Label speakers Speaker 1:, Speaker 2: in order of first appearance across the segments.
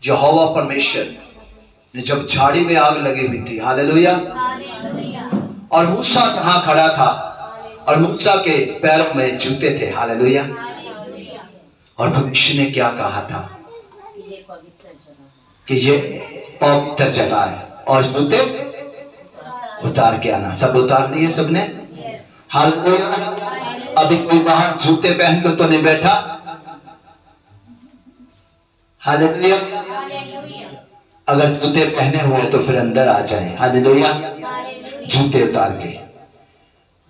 Speaker 1: यहोवा परमेश्वर ने जब झाड़ी में आग लगी हुई थी, हालेलुया, और मूसा जहां खड़ा था और मूसा के पैरों में जूते थे, हालेलुया, और परमेश्वर ने क्या कहा था कि ये पवित्र जगह है और जूते उतार के आना। सब उतार लिए सबने, हालेलुया। अभी कोई बाहर जूते पहन के तो नहीं बैठा, हालेलुया। अगर जूते पहने हुए तो फिर अंदर आ जाए, हालेलुया, जूते उतार के।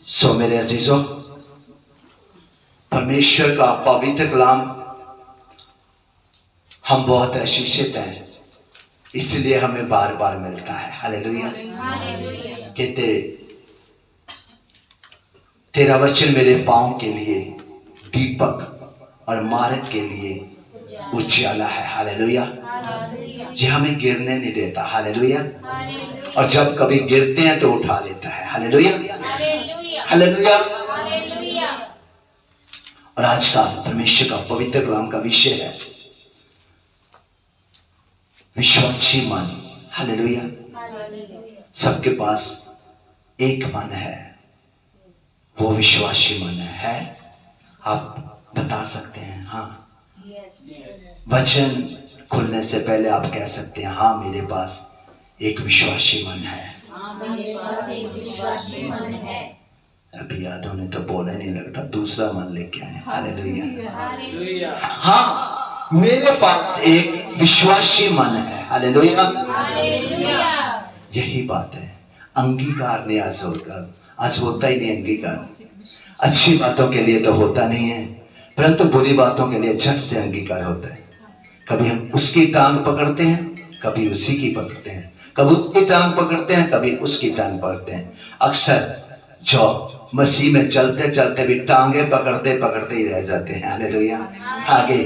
Speaker 1: सो मेरे अजीजों, परमेश्वर का पवित्र कलाम हम बहुत आशीषित हैं, इसलिए हमें बार बार मिलता है, हालेलुया। कहते तेरा वचन मेरे पांव के लिए दीपक और मार्ग के लिए उजाला है, हालेलुया। जी हमें गिरने नहीं देता, हालेलुया, और जब कभी गिरते हैं तो उठा लेता है, हालेलुया, हालेलुया। और आज का परमेश्वर का पवित्र कलाम का विषय है विश्वासी मन, हालेलुया। सबके पास एक मन है, वो विश्वासी मन है। आप बता सकते हैं हाँ, वचन खुलने से पहले आप कह सकते हैं हाँ, मेरे पास एक विश्वासी मन है। अभी यादों ने तो बोला नहीं, लगता दूसरा मन लेके आए, हालेलुया। हाँ, मेरे पास एक विश्वासी मन है, हालेलुया। यही बात है, अंगीकार नहीं आज होकर, आज होता ही नहीं अंगीकार। अच्छी बातों के लिए तो होता नहीं है, परंतु बुरी बातों के लिए झट से अंगीकार होता है। कभी हम उसकी टांग पकड़ते हैं, कभी उसी की पकड़ते हैं, कभी उसकी टांग पकड़ते हैं, कभी उसकी टांग पकड़ते हैं। अक्सर जो मसीह में चलते चलते भी टांगे पकड़ते पकड़ते ही रह जाते हैं, हालेलुया। आगे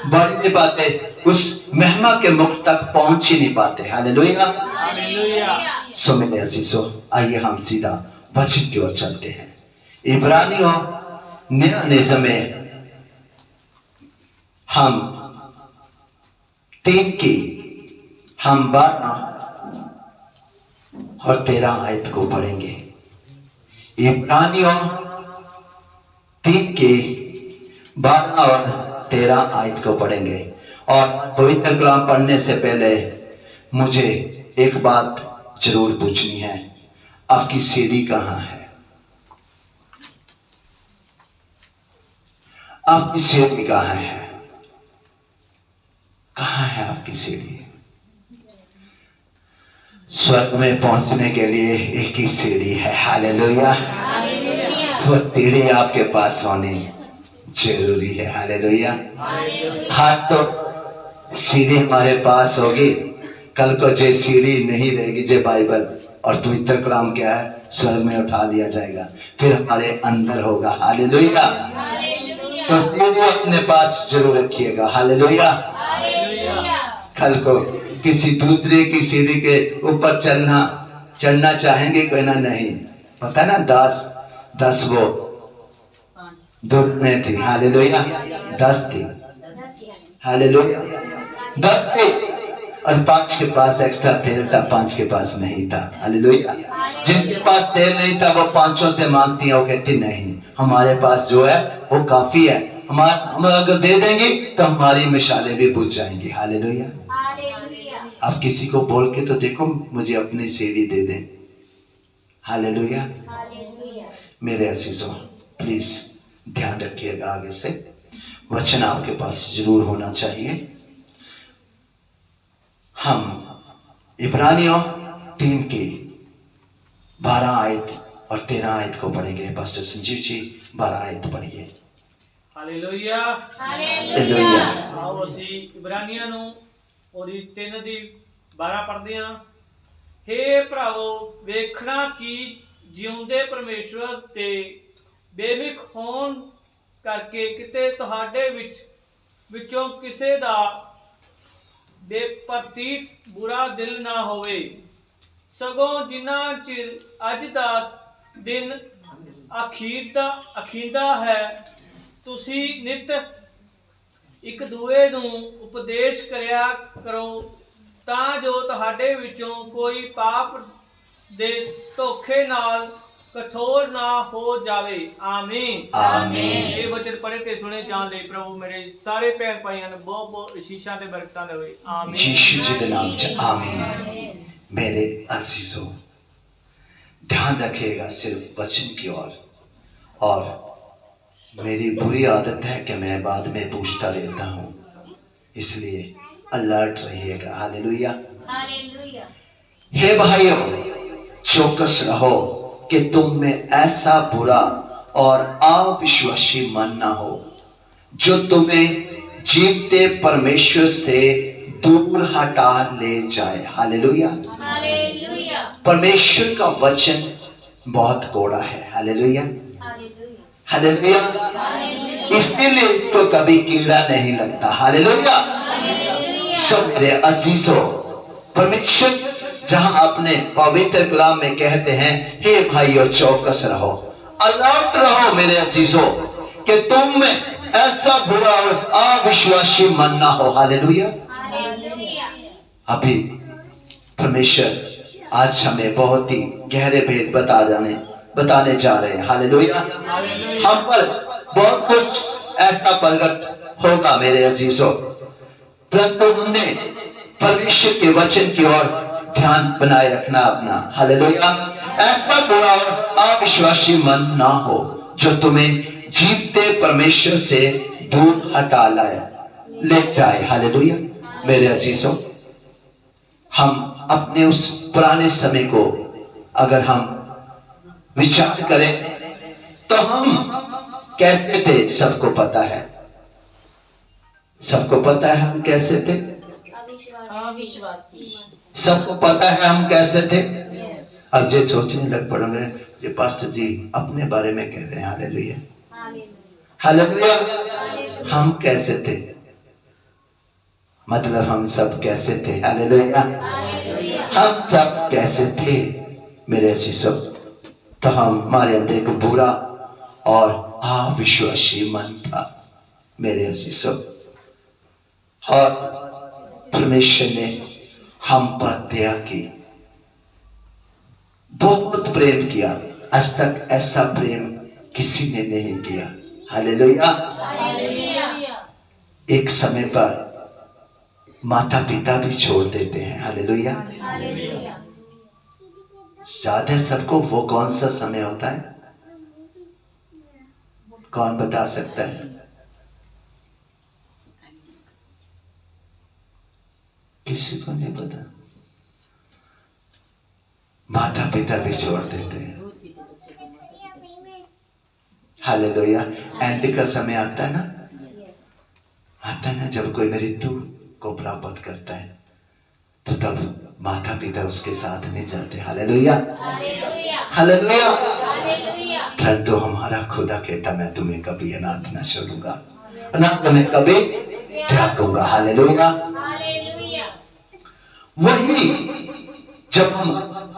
Speaker 1: बढ़ नहीं पाते, उस महिमा के मुख तक पहुंच ही नहीं पाते, हालेलुया। सो मेरे अजीजों, आइए हम सीधा वचन की ओर चलते हैं। इब्रानियों नया नियम में हम 3 की हम 12 और 13 आयत को पढ़ेंगे। इब्रानियों 3 की 12 और 13 आयत को पढ़ेंगे। और पवित्र कलाम पढ़ने से पहले मुझे एक बात जरूर पूछनी है, आपकी सीढ़ी कहाँ है? आपकी सीढ़ी कहाँ है? कहाँ है आपकी सीढ़ी? स्वर्ग में पहुंचने के लिए एक ही सीढ़ी है, हालेलुया। वो सीढ़ी आपके पास होनी जरूरी है, हालेलुया। आज तो सीढ़ी हमारे पास होगी, कल को जो सीढ़ी नहीं रहेगी, जो बाइबल और पवित्र कलाम क्या है, स्वर्ग में उठा लिया जाएगा, फिर हमारे अंदर होगा, हालेलुया। तो सीढ़ी अपने पास जरूर रखिएगा, हालेलुया। कल को किसी दूसरे की सीढ़ी के ऊपर चढ़ना चाहेंगे कोई ना, नहीं पता ना, 10 वो दुल्हनें थी, हालेलुया, 10 थी, हालेलुया, 10 थी, और 5 के पास एक्स्ट्रा तेल था, 5 के पास नहीं था, हालेलुया। जिनके पास तेल नहीं था वो 5 से मांगती है, वो कहती नहीं, हमारे पास जो है वो काफी है, हम अगर दे देंगे तो हमारी मिसालें भी बुझ जाएंगी, हालेलुया। आप किसी को बोल के तो देखो, मुझे अपनी सीढ़ी दे दें, हालेलुया। मेरे अजीजों, प्लीज ध्यान रखिएगा, आगे से वचन आपके पास जरूर होना चाहिए। हम इब्रानियों 3 की 12 आयत और 13 आयत को पढ़ेंगे। पास्टर संजीव जी 12 आयत पढ़िए।
Speaker 2: Hallelujah,
Speaker 1: hallelujah.
Speaker 2: आओ ਅਸੀਂ ਇਬਰਾਨੀਆਂ ਨੂੰ ਉਹਦੀ 3 ਦੀ 12 ਪੜ੍ਹਦੇ ਹਾਂ। हे ਭਰਾਵੋ, ਵੇਖਣਾ ਕਿ ਜਿਉਂਦੇ ਪਰਮੇਸ਼ਵਰ ਤੇ ਬੇਮਿਕ ਹੋਣ ਕਰਕੇ ਕਿਤੇ ਤੁਹਾਡੇ ਵਿੱਚੋਂ ਕਿਸੇ ਦਾ ਬੇਪਰਤੀਤ ਬੁਰਾ ਦਿਲ ਨਾ ਹੋਵੇ, ਸਗੋਂ ਜਿੰਨਾ ਚਿਰ ਅੱਜ ਦਾ ਦਿਨ ਅਖੀਰਦਾ ਹੈ, ਤੁਸੀਂ ਨਿਤ ਇੱਕ ਦੂਏ ਨੂੰ ਉਪਦੇਸ਼ ਕਰਿਆ ਕਰੋ ਤਾਂ ਜੋ ਤੁਹਾਡੇ ਵਿੱਚੋਂ ਕੋਈ ਪਾਪ ਦੇ ਧੋਖੇ ਨਾਲ कठोर ना हो जावे। आमीन
Speaker 1: आमीन।
Speaker 2: ये वचन पढ़े ते सुने जान ले प्रभु मेरे सारे भैन भाइयों ने बहुत बहुत आशीषां ते बरकतां देवे। आमीन
Speaker 1: यीशु जी के नाम से आमीन। मेरे अजीजों, ध्यान रखिएगा सिर्फ वचन की ओर। और मेरी बुरी आदत है कि मैं बाद में पूछता रहता हूँ, इसलिए अलर्ट रहिएगा। Hallelujah hallelujah. हे भाइयों, चौकस रहो कि तुम में ऐसा बुरा और अविश्वासी मन ना हो जो तुम्हें जीवते परमेश्वर से दूर हटा ले जाए। Hallelujah hallelujah. परमेश्वर का वचन बहुत कड़वा है। Hallelujah hallelujah. इसीलिए इसको कभी कीड़ा नहीं लगता। हालेलुया। सो मेरे अजीजों, परमेश्वर जहां अपने पवित्र कलाम में कहते हैं, हे भाइयों चौकस रहो, अलर्ट रहो मेरे अजीजों, कि तुम में ऐसा बुरा और अविश्वासी मन ना हो। हालेलुया। अभी परमेश्वर आज हमें बहुत ही गहरे भेद बताने जा रहे हैं। हालेलुया। हम पर बहुत कुछ ऐसा प्रकट होगा मेरे अजीजों, परंतु हमने परमेश्वर के वचन की ओर ध्यान बनाए रखना अपना। हालेलुया। ऐसा बुरा और अविश्वासी मन ना हो जो तुम्हें जीवते परमेश्वर से दूर हटा ले जाए। हालेलुया। मेरे अजीजों, हम अपने उस पुराने समय को अगर हम विचार करें तो हम कैसे थे सबको पता है। सबको पता है हम कैसे थे। अविश्वासी। सबको पता है हम कैसे थे। अब जे सोचने लग पड़ोगे, ये पास्टर जी अपने बारे में कह रहे हैं। Hallelujah hallelujah. हम कैसे थे, मतलब हम सब कैसे थे। हालेलुया। हम सब कैसे थे मेरे अजीजों। तो हमारे अंदर एक बुरा और अविश्वासी मन था मेरे अजीजों, और परमेश्वर ने हम पर दया की, बहुत प्रेम किया। आज तक ऐसा प्रेम किसी ने नहीं किया। हालेलुया। एक समय पर माता पिता भी छोड़ देते हैं। हालेलुया। याद है सबको वो कौन सा समय होता है, कौन बता सकता है। किसी को नहीं पता। माता पिता भी छोड़ देते हैं। हालेलुया। एंड का समय आता है ना, जब कोई मृत्यु को प्राप्त करता है तो तब माता पिता उसके साथ नहीं जाते। Hallelujah hallelujah. परंतु हमारा खुदा कहता, मैं तुम्हें कभी अनाथ न छोड़ूंगा, ना तुम्हें कभी त्यागूंगा। हालेलुया। वही जब हम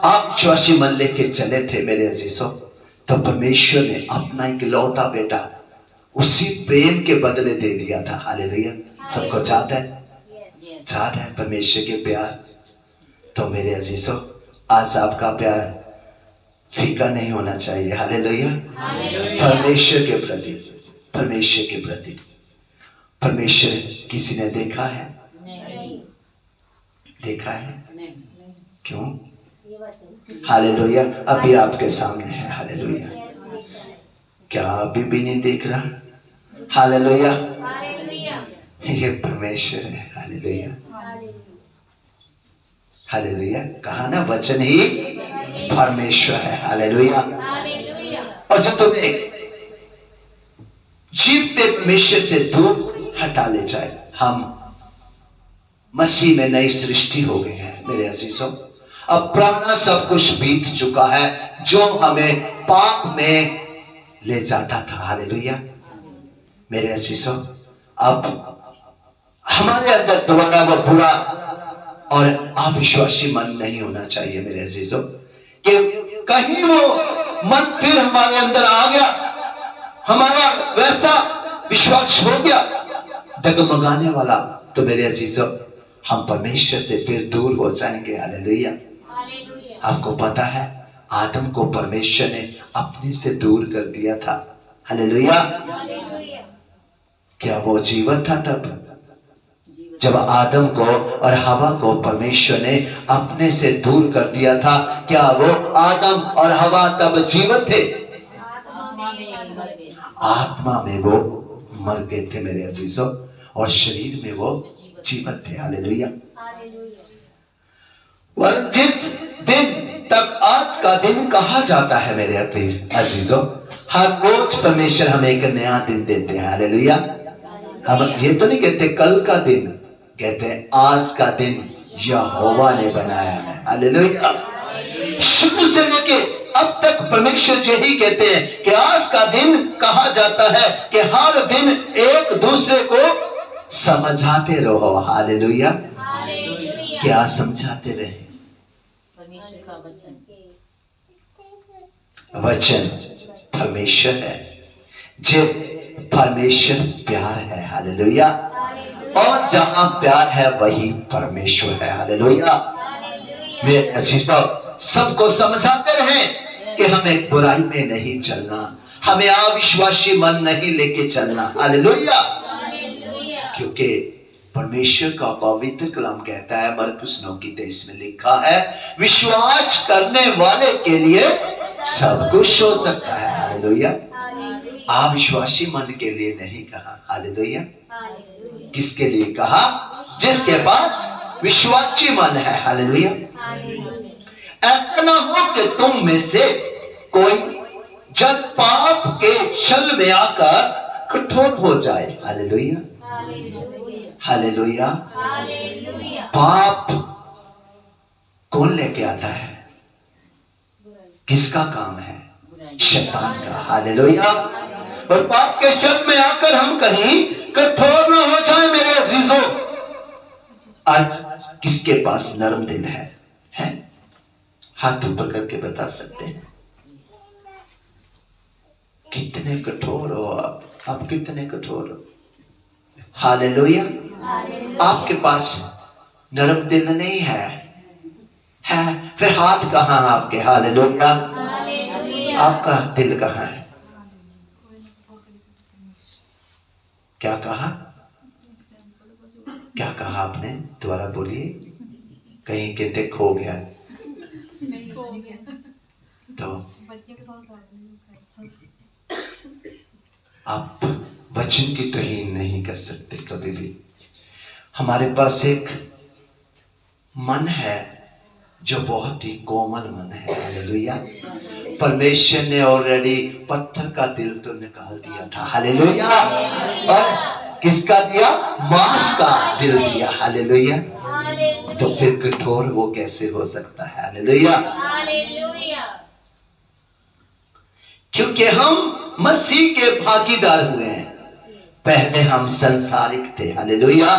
Speaker 1: अविश्वासी मन लेके चले थे मेरे अजीजों, तो परमेश्वर ने अपना इकलौता बेटा उसी प्रेम के बदले दे दिया था। हालेलुया। सबको चाहता है, चाहता है परमेश्वर के प्यार। तो मेरे अजीजों, आज आपका प्यार फीका नहीं होना चाहिए। हालेलुया। परमेश्वर के प्रति, परमेश्वर के प्रति। परमेश्वर किसी ने देखा है? देखा है? क्यों? हालेलुया। अभी आपके सामने है। हालेलुया। क्या अभी भी नहीं देख रहा? हालेलुया। ये परमेश्वर है। Hallelujah hallelujah. कहा ना, वचन ही परमेश्वर है। हालेलुया। और जो तुम्हें जीवते परमेश्वर से दूर हटा ले जाए। हम मसीह में नई सृष्टि हो गए हैं मेरे अजीजों। अब पुराना सब कुछ बीत चुका है जो हमें पाप में ले जाता था। हालेलुया मेरे अजीजों। अब हमारे अंदर दोबारा वो बुरा और अविश्वासी मन नहीं होना चाहिए मेरे अजीजों, कि कहीं वो मन फिर हमारे अंदर आ गया, हमारा वैसा विश्वास हो गया डगमगाने वाला, तो मेरे अजीजों हम परमेश्वर से फिर दूर हो जाएंगे। हालेलुया। आपको पता है आदम को परमेश्वर ने अपने से दूर कर दिया था। हालेलुया। क्या वो जीवित था तब जब आदम को और हवा को परमेश्वर ने अपने से दूर कर दिया था? क्या वो आदम और हवा तब जीवित थे? आत्मा में वो मर गए थे मेरे अजीजों, और शरीर में वो जीवित थे। हालेलुया। और जिस दिन तक आज का दिन कहा जाता है मेरे अजीजों, हर रोज परमेश्वर हमें एक नया दिन देते हैं। हालेलुया। हम ये तो नहीं कहते कल का दिन, कहते हैं आज का दिन यहोवा ने बनाया है। हालेलुया। शुरू से लेके अब तक परमेश्वर यही कहते हैं कि आज का दिन कहा जाता है कि हर दिन एक दूसरे को समझाते रहो। हालेलुया। क्या समझाते रहे?
Speaker 3: परमेश्वर का
Speaker 1: वचन परमेश्वर है, जो परमेश्वर प्यार है। हालेलुया। और जहां प्यार है वही परमेश्वर है। हालेलुया। मेरे अजीजों सबको समझाते रहे कि हमें बुराई में नहीं चलना, हमें अविश्वासी मन नहीं लेके चलना। हालेलुया। क्योंकि परमेश्वर का पवित्र कलाम कहता है, मरकुस 9:23 में लिखा है, विश्वास करने वाले के लिए सब कुछ हो सकता है। हालेलुया। अविश्वासी मन के लिए नहीं कहा। हालेलुया। किसके लिए कहा? जिसके पास विश्वासी मन है। हालेलुया। ऐसा ना हो कि तुम में से कोई जब पाप के छल में आकर कठोर हो जाए। हालेलुया। हालेलुया। पाप कौन लेके आता है? किसका काम है? शैतान का। हालेलुया। और पाप के छल में आकर हम कहीं कठोर ना हो जाए मेरे अजीजों। आज किसके पास नरम दिल है? हाथ ऊपर करके बता सकते हैं कितने कठोर हो आप कितने कठोर हो? हालेलुया। आपके पास नरम दिल नहीं है फिर हाथ कहां आपके? हालेलुया। आपका दिल कहां है? क्या कहा? क्या कहा आपने? दोबारा बोलिए। कहीं कहते खो गया तो आप वचन की तौहीन नहीं कर सकते कभी भी। हमारे पास एक मन है जो बहुत ही कोमल मन है। हालेलुया। परमेश्वर ने ऑलरेडी पत्थर का दिल तो निकाल दिया था। हालेलुया। और किसका दिया? मांस का दिल दिया। हालेलुया। तो फिर कठोर वो कैसे हो सकता है? हालेलुया। क्योंकि हम मसीह के भागीदार हुए हैं। पहले हम संसारिक थे। हालेलुया।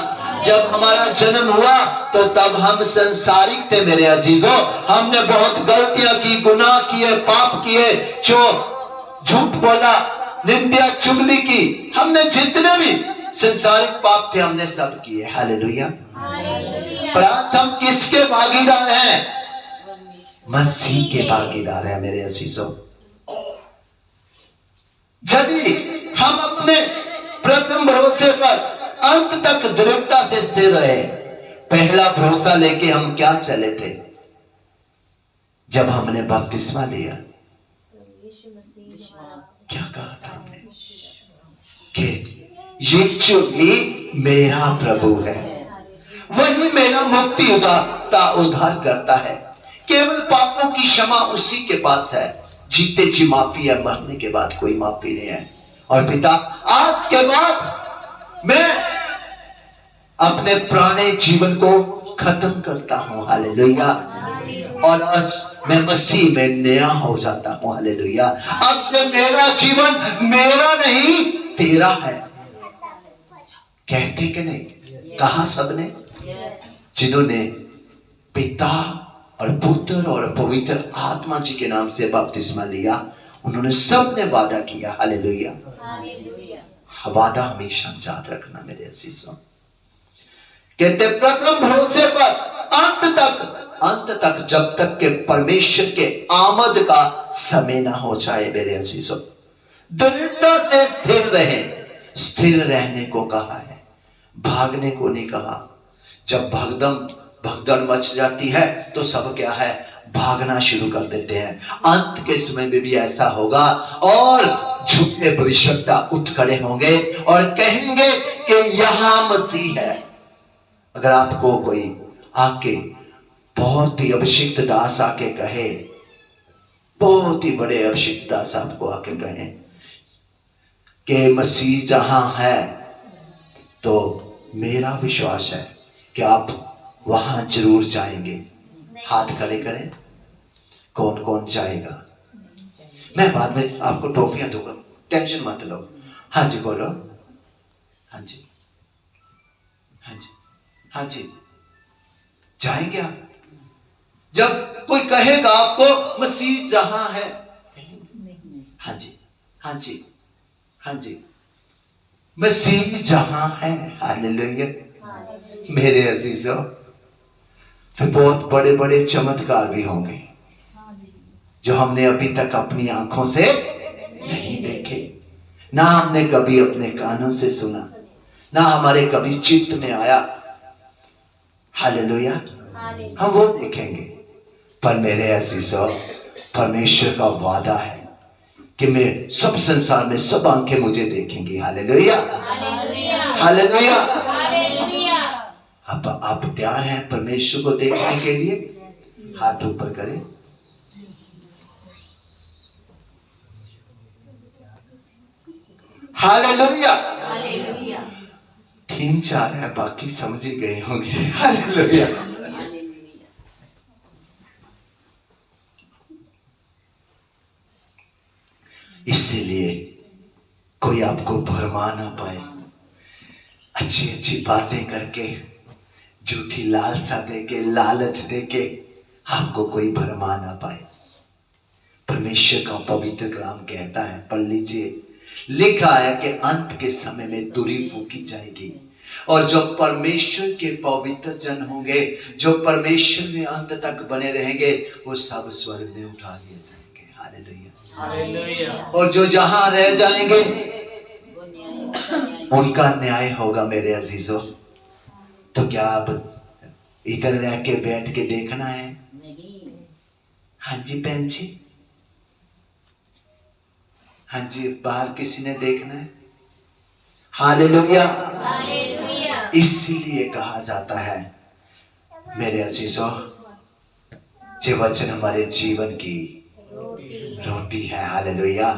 Speaker 1: जब हमारा जन्म हुआ तो तब हम संसारिक थे मेरे अजीजों। हमने बहुत गलतियां की, गुनाह किए, पाप किए, जो झूठ बोला, निंदा चुगली की, हमने जितने भी संसारिक पाप थे हमने सब किए। हालेलुया। पर आज हम किसके भागीदार हैं? मसीह के भागीदार हैं मेरे अजीजों। यदि हम अपने प्रथम भरोसे पर अंत तक दृढ़ता से स्थिर रहे, पहला भरोसा लेके हम क्या चले थे जब हमने बपतिस्मा लिया? क्या कहा था हमने? कि यीशु ही मेरा प्रभु है, वही मेरा मुक्ति उद्धार करता है। केवल पापों की क्षमा उसी के पास है। जीते जी माफी है, मरने के बाद कोई माफी नहीं है। और पिता, आज के बाद मैं अपने पुराने जीवन को खत्म करता हूं। हालेलुया। और आज मैं मसीह में नया हो जाता हूं। हालेलुया। अब से मेरा जीवन मेरा नहीं तेरा है। कहते कि नहीं? कहा सबने? जिन्होंने पिता और पुत्र और पवित्र आत्मा जी के नाम से बपतिस्मा लिया, उन्होंने सबने वादा किया। हालेलुया। वादा हमेशा याद रखना मेरे अजीजों। कहते प्रथम भरोसे पर अंत तक जब तक के परमेश्वर के आमद का समय ना हो जाए मेरे अजीजों, दृढ़ता से स्थिर रहे। स्थिर रहने को कहा है, भागने को नहीं कहा। जब भगदड़ मच जाती है तो सब क्या है, भागना शुरू कर देते हैं। अंत के समय में भी ऐसा होगा और झूठे भविष्यवक्ता उठ खड़े होंगे और कहेंगे कि यहां मसीह है। अगर आपको कोई आके बहुत ही अभिषिक्त दास आके कहे, बहुत ही बड़े अभिषिक्त दास आपको आके कहे कि मसीह जहां है, तो मेरा विश्वास है कि आप वहां जरूर जाएंगे। हाथ खड़े करें, कौन कौन जाएगा? मैं बाद में आपको टॉफियां दूंगा, टेंशन मत लो। हाँ जी बोलो। हाँ जी, हाँ जी, हाँ जी, जाएंगे आप? जब कोई कहेगा आपको मसीह जहां है, हाँ जी, हाँ जी, हाँ जी, मसीह जहां है, हालेलुया। मेरे अजीजों, फिर बहुत बड़े बड़े चमत्कार भी होंगे जो हमने अभी तक अपनी आंखों से नहीं देखे, ना हमने कभी अपने कानों से सुना, ना हमारे कभी चित्त में आया। हालेलुया, हम वो देखेंगे। पर मेरे अजीजों, परमेश्वर का वादा है कि मैं सब संसार में सब आंखें मुझे देखेंगी। Hallelujah, hallelujah. अब आप तैयार हैं परमेश्वर को देखने के लिए? हाथ ऊपर करें। हालेलुया। 3-4 है, बाकी समझ ही गए होंगे। हालेलुया। इसीलिए कोई आपको भरमा ना पाए, अच्छी अच्छी बातें करके, झूठी लालसा देके, लालच देके आपको कोई भरमा ना पाए। परमेश्वर का पवित्र कलाम कहता है, पढ़ लीजिए, लिखा है कि अंत के समय में तुरी फूकी जाएगी और जो परमेश्वर के पवित्र जन होंगे, जो परमेश्वर में अंत तक बने रहेंगे, वो सब स्वर्ग में उठा लिए जाएंगे। Hallelujah, hallelujah. और जो जहां रह जाएंगे उनका न्याय होगा मेरे अजीजों। तो क्या आप इधर रह के बैठ के देखना है? हाँ जी बहन जी, हाँ जी, बाहर किसी ने देखना है? Hallelujah, hallelujah. इसीलिए कहा जाता है मेरे अजीजों, ये वचन हमारे जीवन की रोटी है। हालेलुया,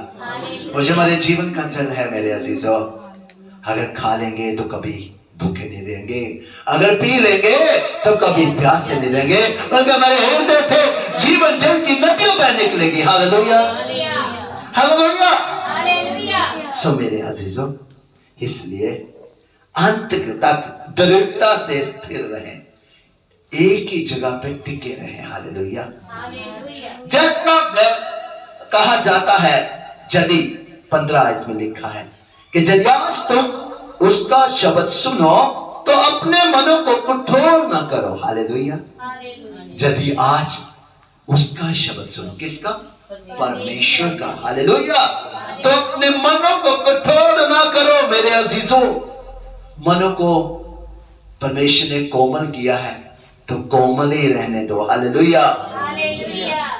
Speaker 1: और जो हमारे जीवन का जल है मेरे अजीजों। अगर खा लेंगे तो कभी भूखे नहीं रहेंगे, अगर पी लेंगे तो कभी प्यासे नहीं रहेंगे, बल्कि हमारे हृदय से जीवन जल की नदियां बह निकलेगी। Hallelujah, hallelujah, hallelujah. सो मेरे अजीजों, इसलिए अंत तक दृढ़ता से स्थिर रहें, एक ही जगह पे टिके रहें। हालेलुया, जैसा कहा जाता है, यदि 15 आयत में लिखा है कि यदि आज तुम उसका शब्द सुनो तो अपने मनों को कठोर ना करो। हालेलुया, यदि आज उसका शब्द सुनो, किसका? परमेश्वर का। हालेलुया, तो अपने मनों को कठोर ना करो मेरे अजीजों। मनों को परमेश्वर ने कोमल किया है तो कोमल ही रहने दो। हालेलुया।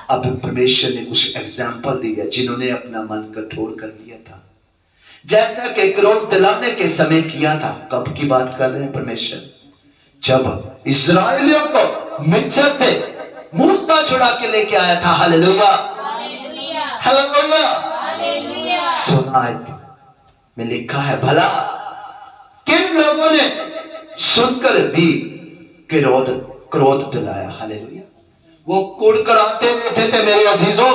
Speaker 1: अब परमेश्वर ने कुछ एग्जाम्पल दिया जिन्होंने अपना मन कठोर कर लिया था, जैसा कि क्रोध दिलाने के समय किया था। कब की बात कर रहे हैं परमेश्वर? जब इस्राएलियों को मिस्र से मूसा छुड़ा के लेके आया था। Hallelujah, hallelujah. सुनायत में लिखा है, भला किन लोगों ने सुनकर भी क्रोध दिलाया। हालेलुया, वो कुड़कुड़ाते रहते थे मेरे अजीजों,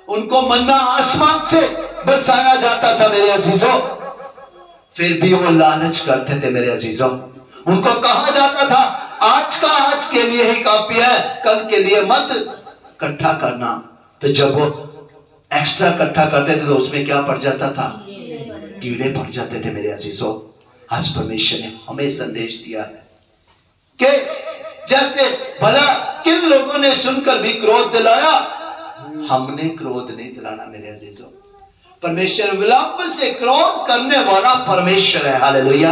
Speaker 1: उनको मन्ना आसमान से बरसाया जाता था मेरे अजीजों, फिर भी वो लालच करते थे मेरे अजीजों। उनको कहा जाता था आज का आज के लिए ही काफी है, कल के लिए मत इकट्ठा करना। तो जब वो एक्स्ट्रा इकट्ठा करते थे तो उसमें क्या पड़ जाता था? कीड़े पड़ जाते थे मेरे अजीजों। आज परमेश्वर ने हमें संदेश दिया है कि जैसे भला किन लोगों ने सुनकर भी क्रोध दिलाया, हमने क्रोध नहीं दिलाना मेरे अजीजों। परमेश्वर विलंब से क्रोध करने वाला परमेश्वर है। हालेलुया।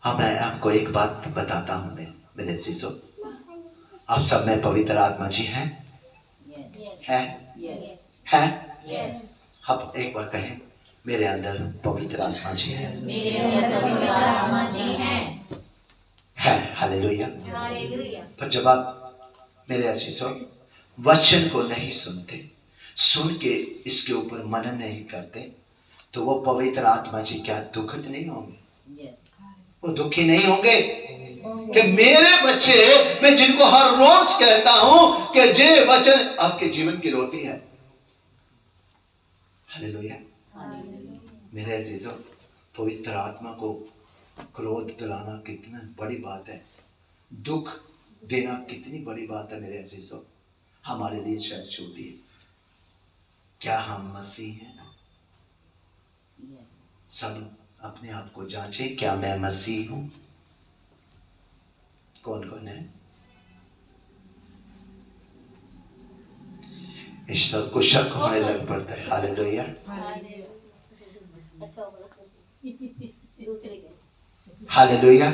Speaker 1: अब मैं आपको एक बात बताता हूं मेरे अजीजों, आप सब में पवित्र आत्मा जी हैं? हैं? अब एक बार कहें, मेरे अंदर पवित्र आत्मा जी है।
Speaker 3: मेरे अंदर पवित्र आत्मा जी है।
Speaker 1: हालेलुया। पर जब आप मेरे अजीजों वचन को नहीं सुनते, सुन के इसके ऊपर मनन नहीं करते, तो वो पवित्र आत्मा जी क्या दुखित नहीं होंगे? वो दुखी नहीं होंगे कि मेरे बच्चे, मैं जिनको हर रोज कहता हूं कि ये वचन आपके जीवन की रोटी है। हालेलुया। मेरे अजीजों, पवित्र आत्मा को क्रोध दिलाना कितना बड़ी बात है, दुख देना कितनी बड़ी बात है मेरे अजीजों। हमारे लिए शायद छोटी है। क्या हम मसीह हैं? सब अपने आप को जांचे, क्या मैं मसीह हूं? कौन कौन है? ईश्वर को शक होने लग पड़ता है। हालेलुया। हालेलुया।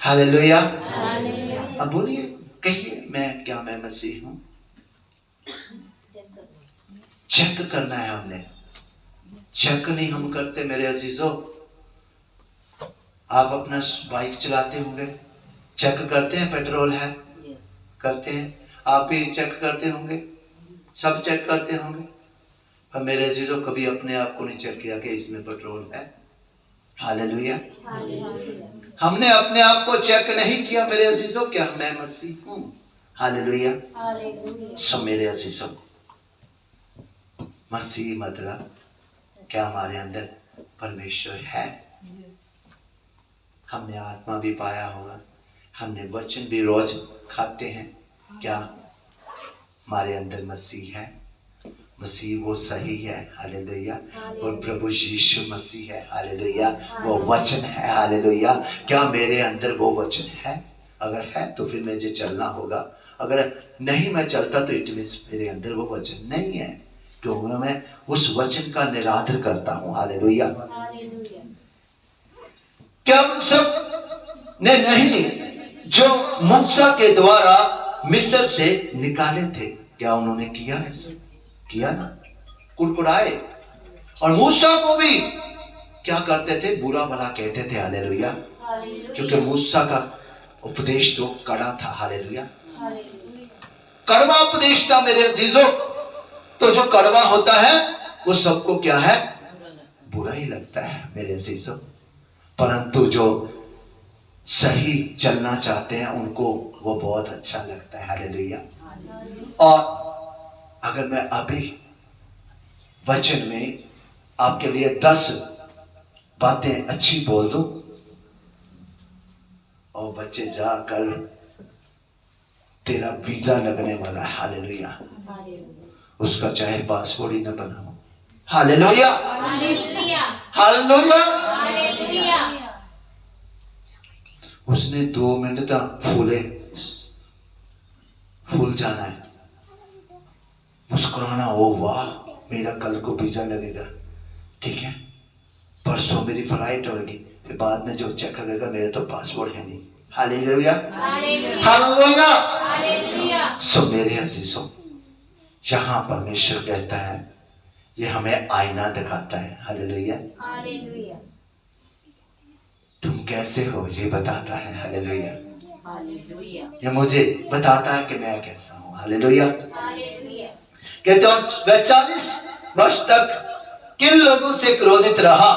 Speaker 1: हालेलुया। अब बोलिए, कहिए, मैं मसीह हूं? चेक करना है हमने। चेक नहीं हम करते मेरे अजीजों। आप अपना बाइक चलाते होंगे, चेक करते हैं पेट्रोल है? करते हैं। आप भी चेक करते होंगे, सब चेक करते होंगे। पर मेरे अजीजों, कभी अपने आप को नहीं चेक किया कि इसमें पेट्रोल है? हालेलुया। हमने अपने आप को चेक नहीं किया मेरे अजीजों, क्या मैं मसीह हूं? हालेलुया। सब मेरे अजीजों, मसीह मतलब क्या हमारे अंदर परमेश्वर है? हमने आत्मा भी पाया होगा, हमने वचन भी रोज खाते हैं। क्या हमारे अंदर मसीह है? मसीह वो सही है। हालेलुया। और प्रभु यीशु मसीह है। हालेलुया। वो वचन है। हालेलुया। क्या मेरे अंदर वो वचन है? अगर है तो फिर मुझे चलना होगा। अगर नहीं मैं चलता तो इट मींस मेरे अंदर वो वचन नहीं है, क्योंकि मैं उस वचन का निरादर करता हूं। हालेलुया। क्या उन सब ने नहीं जो मूसा के द्वारा मिस्र से निकाले थे, क्या उन्होंने किया ऐसा? किया ना, कुड़कुड़ाए। और मूसा को भी क्या करते थे? बुरा भला कहते थे। हालेलुया। क्योंकि मूसा का उपदेश तो कड़ा था। हालेलुया। कड़वा उपदेश था मेरे अजीजों। तो जो कड़वा होता है वो सबको क्या है? बुरा ही लगता है मेरे अजीजों। परंतु जो सही चलना चाहते हैं उनको वो बहुत अच्छा लगता है। हालेलुया। और अगर मैं अभी वचन में आपके लिए 10 बातें अच्छी बोल दूं, और बच्चे जाकर तेरा वीजा लगने वाला है। हालेलुया। उसका चाहे पासपोर्ट ही न बनाओ। हालेलुया। हालेलुया। उसने 2 मिनट तक फूल जाना है, मुस्कुराना, ओ वाह मेरा कल को वीजा लगेगा, ठीक है, परसों मेरी फ्लाइट होगी, फिर बाद में जो चेक करेगा मेरा तो पासपोर्ट है नहीं। हालेलुया। हालेलुया। सो मेरे अजीजों, यहाँ परमेश्वर कहता है, ये हमें आईना दिखाता है। हालेलुया। तुम कैसे हो ये बताता है। हालेलुया। ये मुझे बताता है कि मैं कैसा हूँ। हालेलुया। कहते हो वह 40 वर्ष तक किन लोगों से क्रोधित रहा?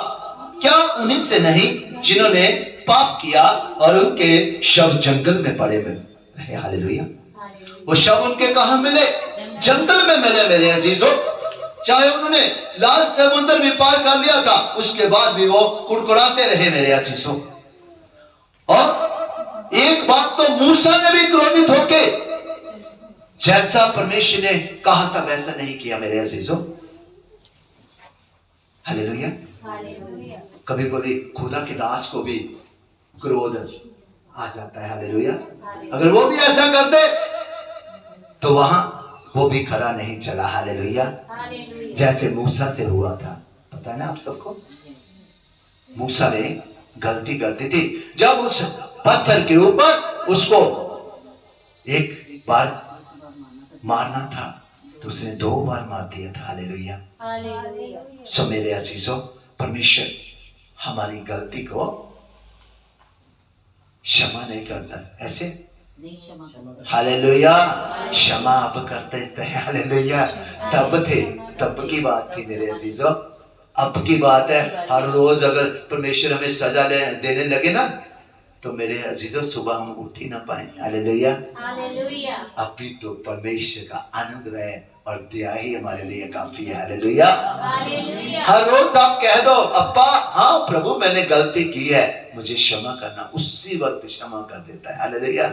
Speaker 1: क्या उन्हीं से नहीं जिन्होंने पाप किया और उनके शव जंगल में पड़े रहे। हालेलुया। वो शव उनके कहां मिले? जंगल में मिले मेरे अजीजों। चाहे उन्होंने लाल समुद्र भी पार कर लिया था, उसके बाद भी वो कुड़कुड़ाते रहे मेरे अजीजों। और एक बात तो मूसा ने भी क्रोधित होके जैसा परमेश्वर ने कहा था वैसा नहीं किया मेरे अजीजों। हालेलुया। कभी कभी खुदा के दास को भी क्रोध आ जाता है। हालेलुया। अगर वो भी ऐसा कर दे तो वहां वो भी खरा नहीं चला। हालेलुया। जैसे मूसा से हुआ था, पता है ना आप सबको। मूसा ने गलती करती थी, जब उस पत्थर के ऊपर उसको एक बार मारना था तो उसने 2 बार मार दिया था। हालेलुया। सो मेरे अजीजों, परमेश्वर हमारी गलती को क्षमा नहीं करता, ऐसे हालेलुया। क्षमा आप करते थे। हालेलुया। तब की बात थी मेरे अजीजों। अब की बात है, हर रोज अगर परमेश्वर हमें सजा देने लगे ना तो मेरे अजीजों सुबह हम उठ ही ना पाए। हालेलुया। अभी तो परमेश्वर का अनुग्रह और दया ही हमारे लिए काफी है। हालेलुया। हर रोज आप कह दो, अब्बा हाँ प्रभु मैंने गलती की है, मुझे क्षमा करना, उसी वक्त क्षमा कर देता है। हालेलुया।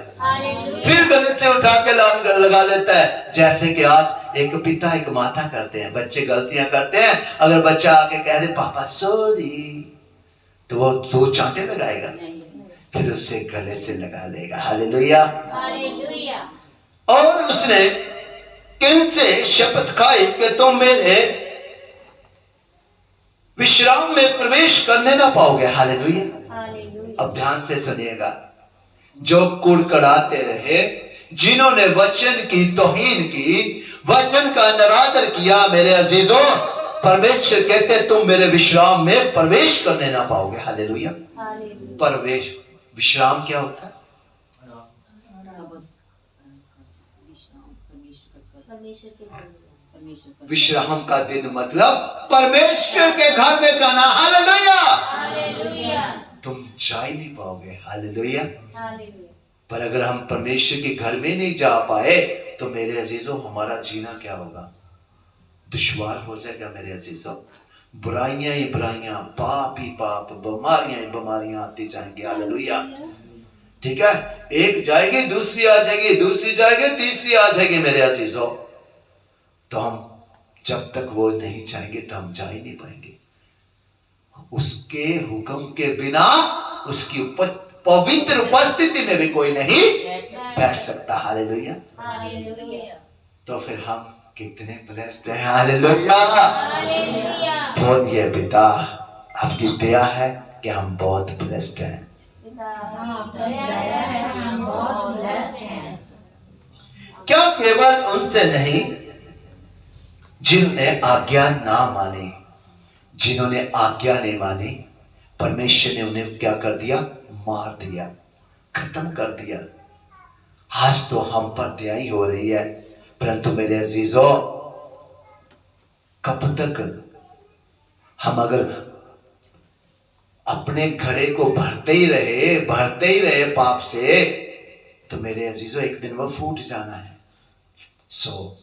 Speaker 1: फिर गले से उठा के लगा लेता है। जैसे कि आज एक पिता एक माता करते हैं, बच्चे गलतियां करते हैं, अगर बच्चा आके कह दे पापा सॉरी, तो वो 2 चांटे लगाएगा, फिर उससे गले से लगा लेगा। हालेलुया। और उसने इनसे शपथ खाई कि तुम मेरे विश्राम में प्रवेश करने ना पाओगे। हालेलुया। अब ध्यान से सुनिएगा, जो कुड़कुड़ाते रहे, जिन्होंने वचन की तौहीन की, वचन का निरादर किया, मेरे अजीजों परमेश्वर कहते तुम मेरे विश्राम में प्रवेश करने ना पाओगे। हालेलुया। प्रवेश, विश्राम क्या होता है? विश्राम का दिन मतलब परमेश्वर के घर में जाना। हालेलुया। तुम जा ही नहीं पाओगे। हालेलुया। पर अगर हम परमेश्वर के घर में नहीं जा पाए तो मेरे अजीजों हमारा जीना क्या होगा? दुश्वार हो जाएगा मेरे अजीजों। बुराइयां ही बुराइयां, पाप ही पाप, बीमारियां ही बीमारियां आती जाएंगी। हालेलुया। ठीक है, एक जाएगी दूसरी आ जाएगी, दूसरी जाएगी तीसरी आ जाएगी मेरे अजीजों। तो हम जब तक वो नहीं जाएंगे तो हम जा ही नहीं पाएंगे। उसके हुक्म के बिना उसकी पवित्र उपस्थिति में भी कोई नहीं बैठ सकता। हालेलुया। तो फिर हम कितने ब्लेस्ड हैं। हालेलुया। बोलिए पिता आपकी दया है कि हम बहुत ब्लेस्ड हैं। क्या केवल उनसे नहीं जिन्होंने आज्ञा ना मानी, जिन्होंने आज्ञा नहीं मानी, परमेश्वर ने उन्हें क्या कर दिया? मार दिया, खत्म कर दिया। आज तो हम पर दया ही हो रही है, परंतु मेरे अजीजों कब तक हम अगर अपने घड़े को भरते ही रहे पाप से, तो मेरे अजीजों एक दिन वो फूट जाना है। सो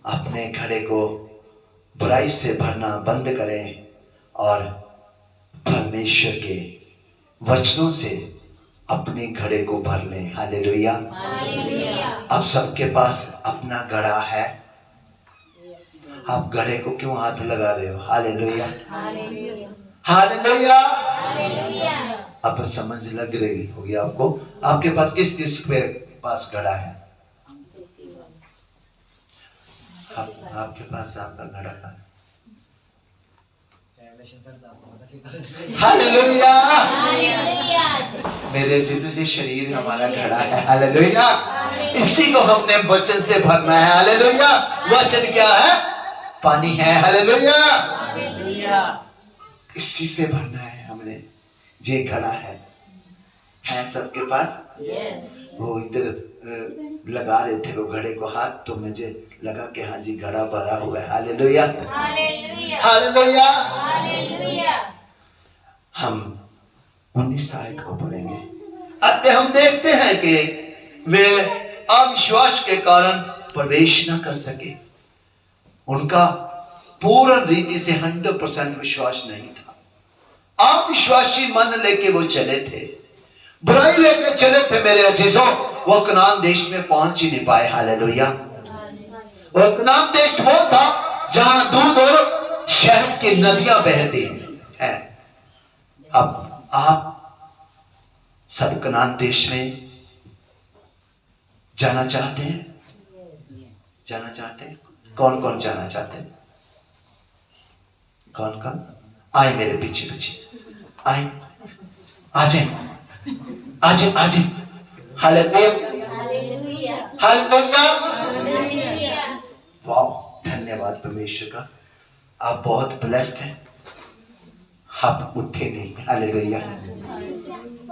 Speaker 1: अपने घड़े को बुराई से भरना बंद करें और परमेश्वर के वचनों से अपने घड़े को भर लें। हालेलुया। अब सबके पास अपना घड़ा है, आप घड़े को क्यों हाथ लगा रहे हो? हालेलुया। हालेलुया। अब समझ लग रही होगी आपको। आपके पास किस के पास घड़ा है? आपके पास आपका घड़ा का है। हालेलुया। मेरे जीसस शरीर हमारा घड़ा है। हालेलुया। इसी को हमने वचन से भरना है। हालेलुया। वचन क्या है? पानी है। हालेलुया। इसी से भरना है हमने। ये घड़ा है सबके पास? वो इधर लगा रहे थे वो घड़े को हाथ, तो मुझे लगा कि हाँ जी घड़ा भरा हुआ है। हालेलुया। हालेलुया। हम 19 आयत को पढ़ेंगे। अब हम देखते हैं कि वे अविश्वास के कारण प्रवेश न कर सके। उनका पूर्ण रीति से 100% विश्वास नहीं था। अविश्वासी मन लेके वो चले थे, बुराई लेके चले थे मेरे अजीजों। वो कनान देश में पहुंच ही नहीं पाए। हालेलुया। वो कनान देश वो था जहां दूध और शहद की नदियां बहती हैं। अब आप सब कनान देश में जाना चाहते हैं? जाना चाहते हैं? कौन कौन जाना चाहते हैं? कौन कौन? आए मेरे पीछे पीछे आए, आजे आजे आजे। Hallelujah hallelujah. वाह, धन्यवाद परमेश्वर का। आप बहुत ब्लेस्ड हैं। आप उठे नहीं। Hallelujah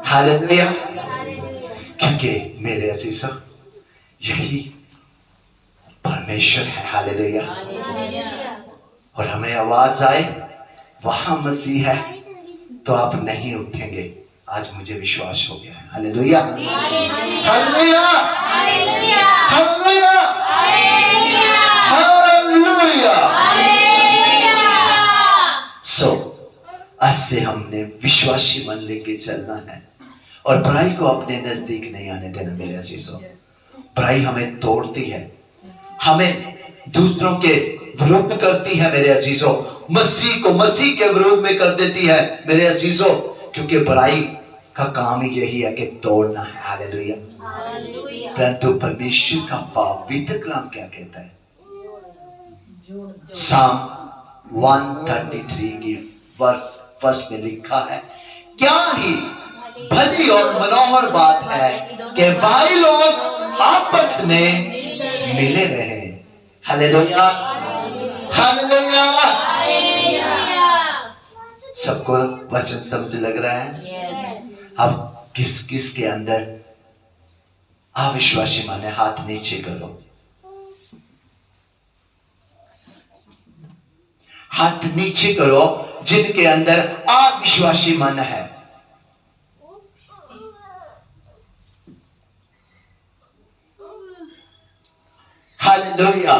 Speaker 1: hallelujah. क्योंकि मेरे अजीजों, यही परमेश्वर है। हालेलुया। और हमें आवाज आए वहां मसीह है तो आप नहीं उठेंगे। आज मुझे विश्वास हो गया है। Hallelujah hallelujah hallelujah hallelujah. So आज से हमने विश्वासी मन लेके चलना है और बुराई को अपने नजदीक नहीं आने देना। मेरे अजीजों, बुराई हमें तोड़ती है, हमें दूसरों के विरुद्ध करती है। मेरे अजीजों, मसीह को मसीह के विरोध में कर देती है। मेरे अजीजों, क्योंकि बुराई का काम ही यही है कि तोड़ना है। हालेलुया। परंतु परमेश्वर का पवित्र कलाम क्या कहता है? साम 133 की वर्स फर्स्ट में लिखा है, क्या ही भली और मनोहर बात है कि भाई लोग आपस में मिले रहे। Hallelujah hallelujah. सबको वचन समझ लग रहा है? अब किस किस के अंदर अविश्वासी मन है? हाथ नीचे करो। हाथ नीचे करो जिनके अंदर अविश्वासी मन है। हालेलुया।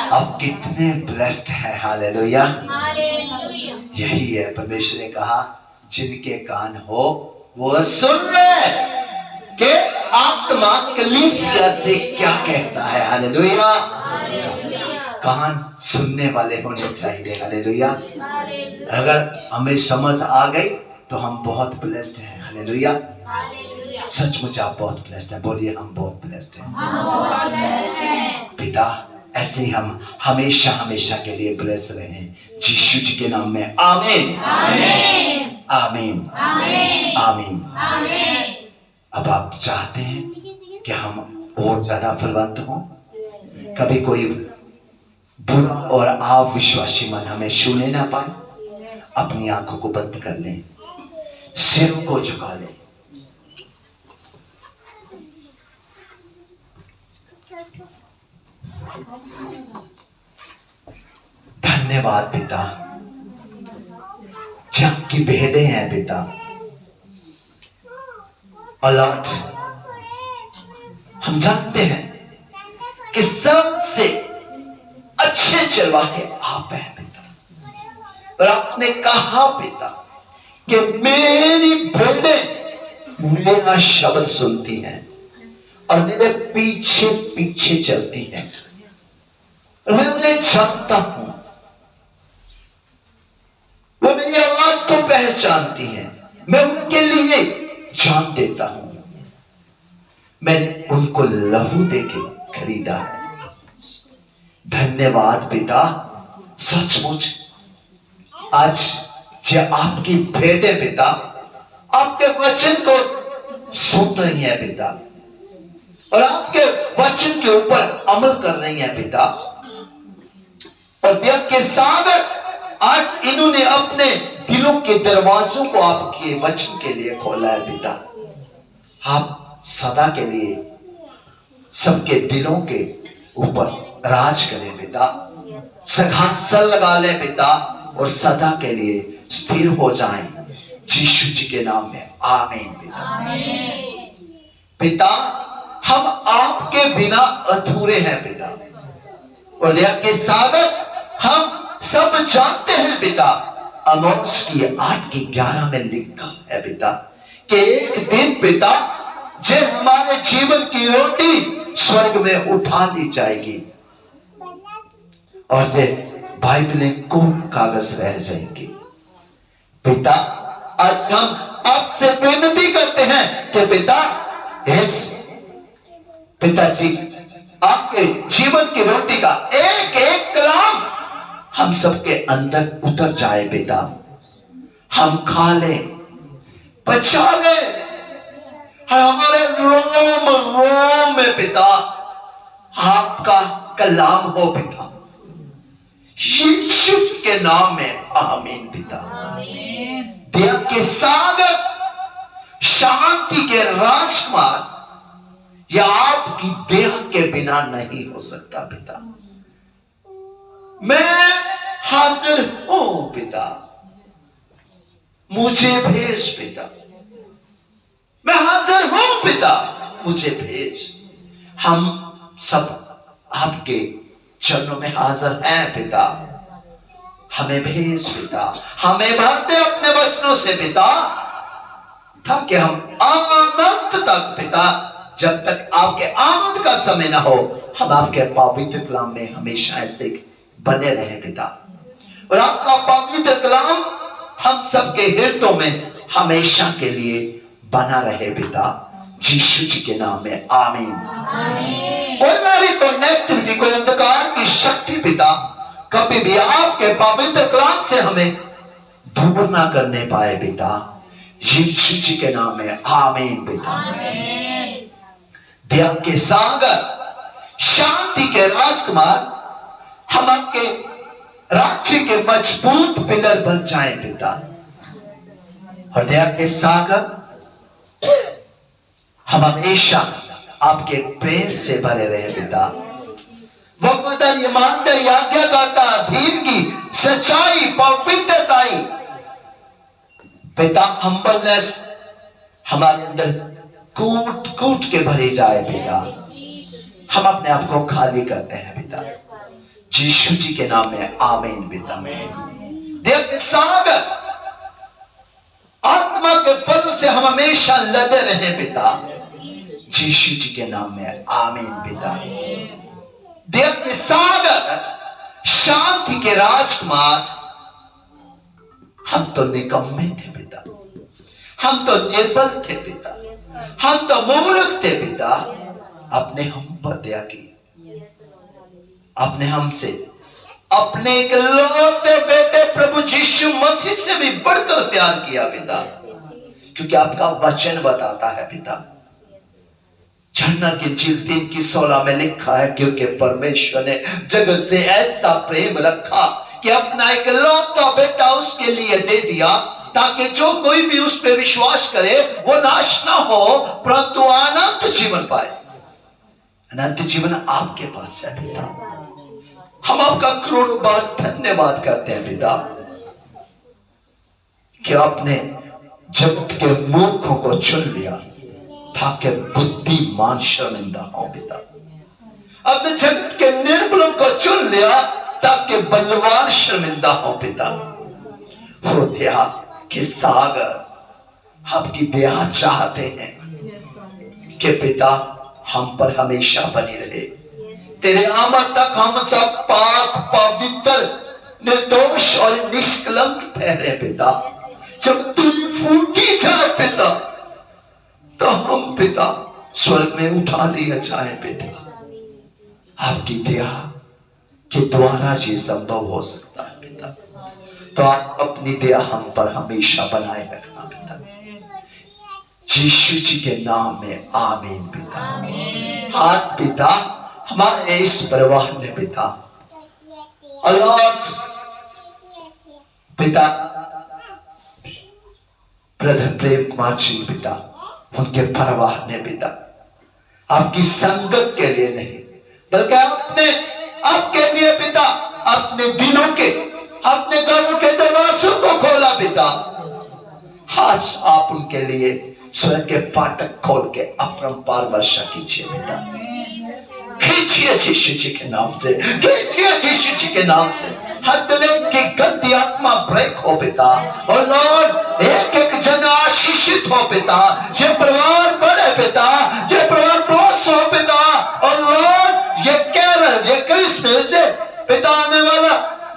Speaker 1: अब कितने ब्लेस्ड है। हालेलुया। यही है, परमेश्वर ने कहा जिनके कान हो वो सुन ले कि आत्मा कलीसिया से क्या कहता है। हालेलुया। कान सुनने वाले होने चाहिए। हालेलुया। अगर हमें समझ आ गई तो हम बहुत ब्लेस्ड हैं। हालेलुया। सचमुच आप बहुत ब्लेस्ड हैं। बोलिए, हम बहुत ब्लेस्ड हैं। पिता, ऐसे ही हम हमेशा हमेशा के लिए ब्लेस रहे। यीशु जी के नाम में आमीन आमीन आमीन। अब आप चाहते हैं कि हम और ज्यादा फलवंत हों? कभी कोई बुरा और अविश्वासी मन हमें छूने ना पाए? अपनी आंखों को बंद कर लें, सिरों को झुका लें। धन्यवाद पिता, जब की भेड़ें हैं पिता, अलर्ट। हम जानते हैं कि सबसे अच्छे चरवाहे आप हैं पिता। और आपने कहा पिता कि मेरी भेड़ें मेरा शब्द सुनती हैं और मेरे पीछे पीछे चलती हैं और मैं उन्हें जानता हूं। वो मेरी आवाज को पहचानती हैं, मैं उनके लिए जान देता हूं। मैंने उनको लहू देके खरीदा है। धन्यवाद पिता। सचमुच आज जब आपकी भेड़ें पिता आपके वचन को सुन रही हैं पिता और आपके वचन के ऊपर अमल कर रही हैं पिता, और दिया के साथ आज इन्होंने अपने दिलों के दरवाजों को आपके वचन के लिए खोला है पिता। आप सदा के लिए सबके दिलों के ऊपर राज करें पिता, सिंहासन लगा ले पिता और सदा के लिए स्थिर हो जाएं। यीशु जी के नाम में आमीन पिता। पिता, हम आपके बिना अधूरे हैं पिता, और दया के सागर हम सब जानते हैं पिता। आमोस की 8:11 में लिखा है पिता कि एक दिन पिता जे हमारे जीवन की रोटी स्वर्ग में उठा ली जाएगी और जे बाइबलें को कागज रह जाएंगी। पिता, आज हम आपसे विनती करते हैं कि पिता, इस पिताजी आपके जीवन की रोटी का एक एक कलाम हम सबके अंदर उतर जाए पिता, हम खा ले, बचा ले, हमारे रोम रोम में पिता आपका कलाम हो पिता, यीशु के नाम में आमीन पिता। दया के सागर, शांति के राजकुमार, यह आपकी देह के बिना नहीं हो सकता पिता। मैं हाजिर हूं पिता, मुझे भेज पिता, मैं हाजिर हूं पिता, मुझे भेज। हम सब आपके चरणों में हाजिर हैं पिता, हमें भेज पिता, हमें भर दे अपने वचनों से पिता, ताकि हम अनंत तक पिता, जब तक आपके आमद का समय ना हो, हम आपके पवित्र कलाम में हमेशा ऐसे बने रहे पिता, और आपका पवित्र कलाम हम सबके हृदयों में हमेशा के लिए बना रहे पिता, यीशु जी के नाम में आमीन। कोई मेरी कनेक्टिविटी, कोई अंधकार की शक्ति पिता कभी भी आपके पवित्र कलाम से हमें दूर ना करने पाए पिता, यीशु जी के नाम में आमीन पिता। दया के सागर, शांति के राजकुमार, हम आपके राज्य के मजबूत पिलर बन जाएं पिता, और दया के सागर, हम हमेशा आपके प्रेम से भरे रहे पिता। वफादार, ईमानदार, आज्ञाकारिता, अधीनगी, सच्चाई, पवित्रताई पिता, हम्बलनेस हमारे अंदर कूट कूट के भरे जाए पिता। हम अपने आप को खाली करते हैं पिता, यीशु जी के नाम में आमीन पिता। देव के सागर, आत्मा के फल से हम हमेशा लदे रहे पिता, यीशु जी के नाम में आमीन पिता। देव के सागर, शांति के राजकुमार, हम तो निकम्मे थे पिता, हम तो निर्बल थे पिता, हम तो मूर्ख थे पिता, अपने हम पर दया की, अपने हमसे अपने इकलौते बेटे प्रभु यीशु मसीह से भी बढ़कर प्यार किया पिता, क्योंकि आपका वचन बताता है पिता, यूहन्ना की इंजील 3:16 में लिखा है, क्योंकि परमेश्वर ने जगत से ऐसा प्रेम रखा कि अपना इकलौता बेटा उसके लिए दे दिया, ताकि जो कोई भी उस पे विश्वास करे वो नाश ना हो परंतु अनंत जीवन पाए। अनंत जीवन आपके पास है पिता, हम आपका करोड़ों बार धन्यवाद करते हैं पिता, कि आपने जगत के मूर्खों को चुन लिया ताकि बुद्धिमान शर्मिंदा हो पिता, अपने जगत के निर्बलों को चुन लिया ताकि बलवान शर्मिंदा हो पिता। वो दया के सागर, आपकी दया चाहते हैं कि पिता हम पर हमेशा बनी रहे, तेरे आमद तक हम सब पाक, पवित्र, निर्दोष और निष्कलंक ठहरे पिता। जब तुम फूटी जाए पिता, तो हम पिता स्वर्ग में उठा लिया जाए पिता। आपकी दया के द्वारा ये संभव हो सकता है पिता, तो आप अपनी दया हम पर हमेशा बनाए रखना पिता, यीशु जी के नाम में आमीन पिता। आज पिता हमारे इस परिवार ने पिता, अल्लाह पिता, ब्रदर प्रेम कुमार जी पिता, उनके परिवार ने पिता, आपकी संगत के लिए नहीं बल्कि अपने आपके लिए पिता, अपने दिनों के, अपने घरों के दरवाजों को खोला पिता। आज आप उनके लिए स्वर्ग के फाटक खोल के अपरंपार वर्षा कीजिए पिता, खींचिए यीशु जी के नाम से, खींचिए यीशु जी के नाम से। हर दिल की गंदी आत्मा ब्रेक हो पिता, और लॉर्ड एक एक जन आशीषित हो पिता, ये परिवार बढ़े पिता,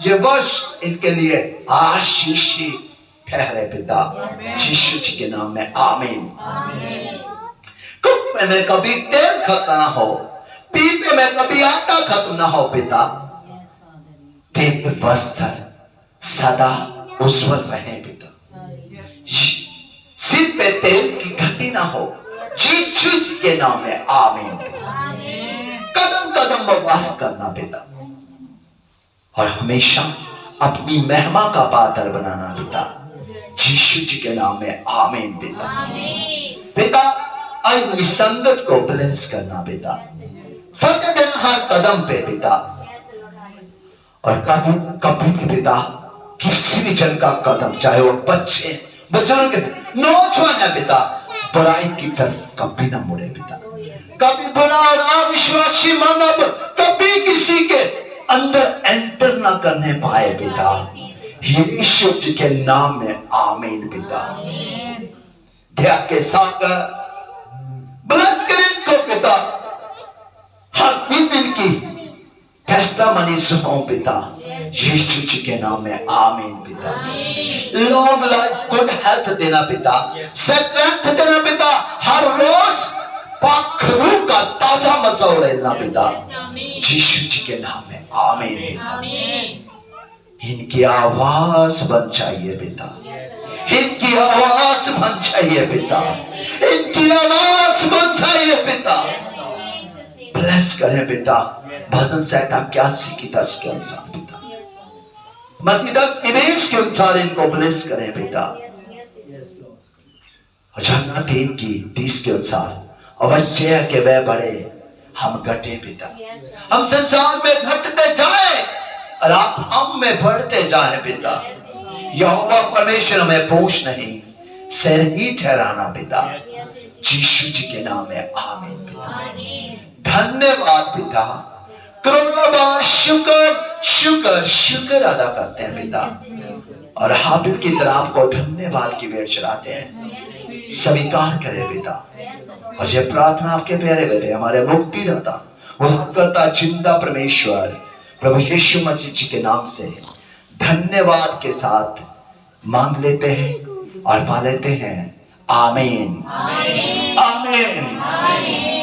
Speaker 1: ये वर्ष इनके लिए आशीषित ठहरे पिता, यीशु जी के नाम में आमीन। कुप्पे में कभी तेल खत्म ना हो, पीपे में कभी आटा खत्म ना हो पिता। पीपे वस्त्र सदा उज्जवल रहे पिता, सिर पे तेल की घटी ना हो, यीशु जी के नाम में आमीन। कदम कदम मुबारक करना पिता, और हमेशा अपनी महिमा का पात्र बनाना पिता, यीशु जी के नाम में आमीन पिता। पिता आई हुई संगत को ब्लेस करना पिता, फतेह देना हर कदम पे पिता, और कभी कभी भी पिता किसी भी जन का कदम, चाहे वो बच्चे बुजुर्ग नौजवान है पिता, बुराई की तरफ कभी ना मुड़े पिता। कभी बुरा और अविश्वासी मानव कभी किसी के अंदर एंटर ना करने पाए पिता, यीशु जी के नाम में आमीन पिता। दया के साथ ब्लेस करें इनको पिता, हर दिन की टेस्टामनी सुनाओ पिता, यीशु जी के नाम में आमीन पिता। लॉन्ग लाइफ, गुड हेल्थ देना पिता, स्ट्रेंथ देना पिता, हर रोज पाक रूह का ताजा मसौड़ लेना पिता, यीशु जी के नाम में आमीन पिता। इनकी आवाज बन चाहिए पिता, इनकी आवाज बन चाहिए पिता, इनकी आवाज बन चाहिए पिता। ब्लेस करें पिता, भजन संहिता 81 की 10 के अनुसार पिता, मत्ती 10 इमेज के अनुसार इनको ब्लेस करें पिता, और यूहन्ना 3 की 30 के अनुसार अवश्य है कि वह बढ़े हम घटे पिता। हम संसार में घटते जाए और आप हम में बढ़ते जाए पिता। यहोवा परमेश्वर हमें पूछ नहीं, सिर ही ठहराना पिता, यीशु जी के नाम में आमीन पिता। धन्यवाद पिता, करोड़ों बार शुक्र शुक्र शुक्र अदा करते हैं पिता, और हाबिल की तरह आपको धन्यवाद की भेंट चढ़ाते हैं। स्वीकार करें पिता, और ये प्रार्थना आपके प्यारे बेटे हमारे मुक्तिदाता उद्धारकर्ता जिंदा परमेश्वर प्रभु यीशु मसीह जी के नाम से धन्यवाद के साथ मांग लेते हैं और पा लेते हैं। आमीन आमीन आमीन।